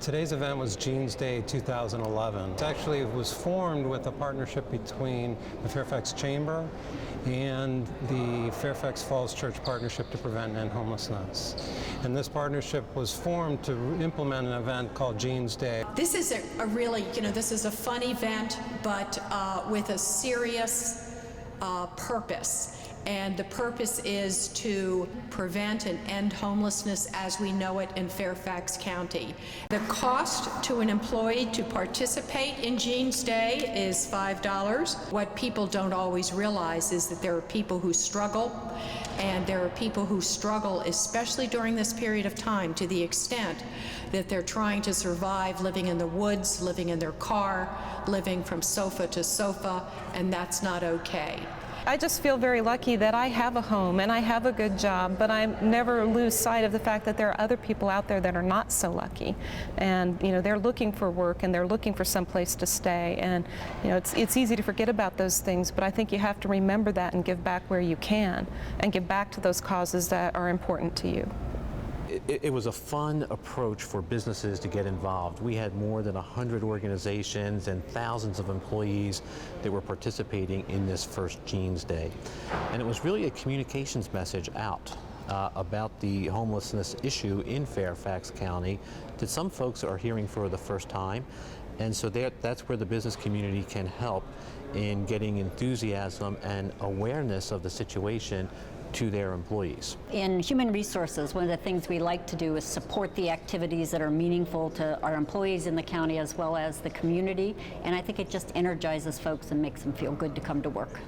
Today's event was Jeans Day 2011. It was formed with a partnership between the Fairfax Chamber and the Fairfax Falls Church Partnership to Prevent and End Homelessness. And this partnership was formed to implement an event called Jeans Day. This is a really, this is a fun event, but with a serious purpose. And the purpose is to prevent and end homelessness as we know it in Fairfax County. The cost to an employee to participate in Jeans Day is $5. What people don't always realize is that there are people who struggle, and there are people who struggle especially during this period of time to the extent that they're trying to survive living in the woods, living in their car, living from sofa to sofa, and that's not okay. I just feel very lucky that I have a home and I have a good job, but I never lose sight of the fact that there are other people out there that are not so lucky. And they're looking for work and they're looking for some place to stay. And it's easy to forget about those things, but I think you have to remember that and give back where you can and give back to those causes that are important to you. It was a fun approach for businesses to get involved. We had more than 100 organizations and thousands of employees that were participating in this first Jeans Day. And it was really a communications message out about the homelessness issue in Fairfax County that some folks are hearing for the first time. And so that's where the business community can help in getting enthusiasm and awareness of the situation to their employees. In human resources, one of the things we like to do is support the activities that are meaningful to our employees in the county as well as the community, and I think it just energizes folks and makes them feel good to come to work.